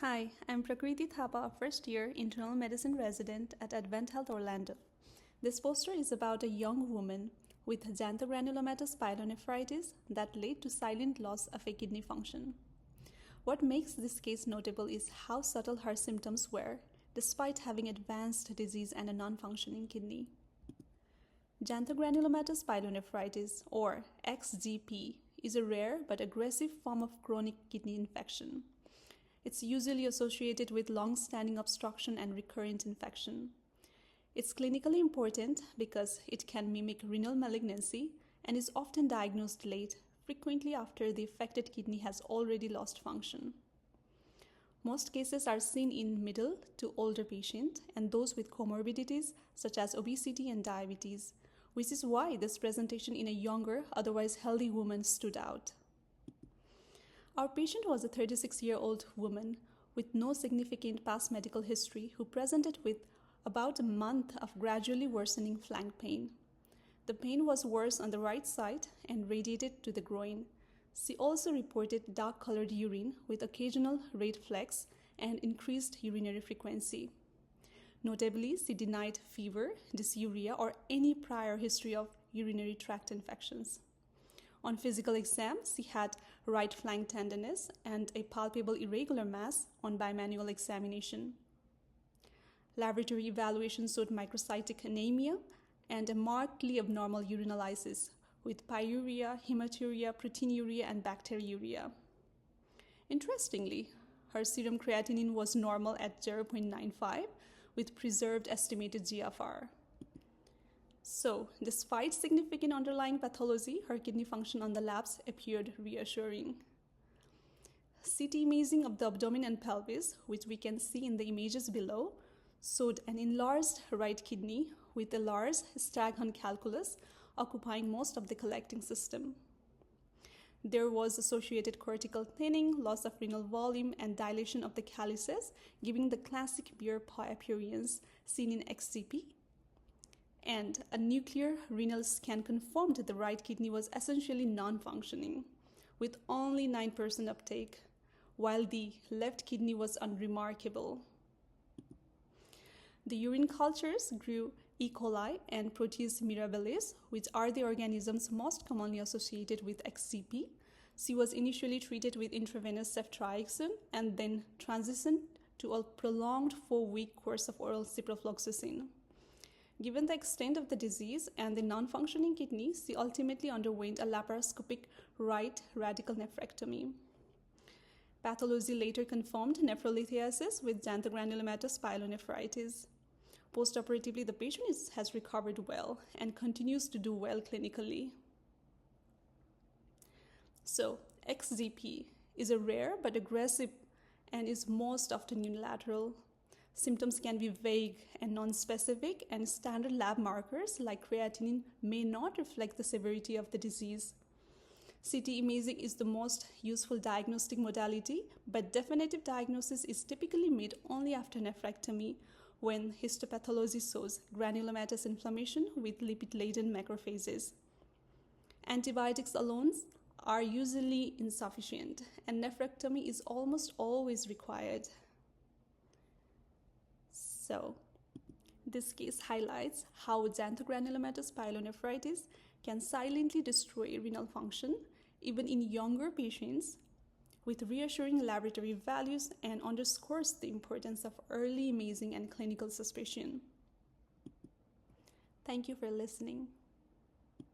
Hi, I'm Prakriti Thapa, a first-year internal medicine resident at Advent Health Orlando. This poster is about a young woman with Xanthogranulomatous pyelonephritis that led to silent loss of a kidney function. What makes this case notable is how subtle her symptoms were, despite having advanced disease and a non-functioning kidney. Xanthogranulomatous pyelonephritis, or XGP, is a rare but aggressive form of chronic kidney infection. It's usually associated with long-standing obstruction and recurrent infection. It's clinically important because it can mimic renal malignancy and is often diagnosed late, frequently after the affected kidney has already lost function. Most cases are seen in middle to older patients and those with comorbidities such as obesity and diabetes, which is why this presentation in a younger, otherwise healthy woman stood out. Our patient was a 36-year-old woman with no significant past medical history who presented with about a month of gradually worsening flank pain. The pain was worse on the right side and radiated to the groin. She also reported dark-colored urine with occasional red flecks and increased urinary frequency. Notably, she denied fever, dysuria, or any prior history of urinary tract infections. On physical exam, she had right flank tenderness and a palpable irregular mass on bimanual examination. Laboratory evaluation showed microcytic anemia and a markedly abnormal urinalysis with pyuria, hematuria, proteinuria, and bacteriuria. Interestingly, her serum creatinine was normal at 0.95 with preserved estimated GFR. So, despite significant underlying pathology, her kidney function on the labs appeared reassuring. CT imaging of the abdomen and pelvis, which we can see in the images below, showed an enlarged right kidney with a large Staghorn calculus occupying most of the collecting system. There was associated cortical thinning, loss of renal volume, and dilation of the calyces, giving the classic beer paw appearance seen in XGP. And a nuclear renal scan confirmed the right kidney was essentially non-functioning, with only 9% uptake, while the left kidney was unremarkable. The urine cultures grew E. coli and Proteus mirabilis, which are the organisms most commonly associated with XGP. She was initially treated with intravenous ceftriaxone and then transitioned to a prolonged 4-week course of oral ciprofloxacin. Given the extent of the disease and the non-functioning kidney, she ultimately underwent a laparoscopic right radical nephrectomy. Pathology later confirmed nephrolithiasis with Xanthogranulomatous pyelonephritis. Postoperatively, the patient has recovered well and continues to do well clinically. So, XGP is a rare but aggressive and is most often unilateral. Symptoms can be vague and non-specific, and standard lab markers like creatinine may not reflect the severity of the disease. CT imaging is the most useful diagnostic modality, but definitive diagnosis is typically made only after nephrectomy when histopathology shows granulomatous inflammation with lipid-laden macrophages. Antibiotics alone are usually insufficient, and nephrectomy is almost always required. So, this case highlights how Xanthogranulomatous pyelonephritis can silently destroy renal function even in younger patients, with reassuring laboratory values, and underscores the importance of early imaging and clinical suspicion. Thank you for listening.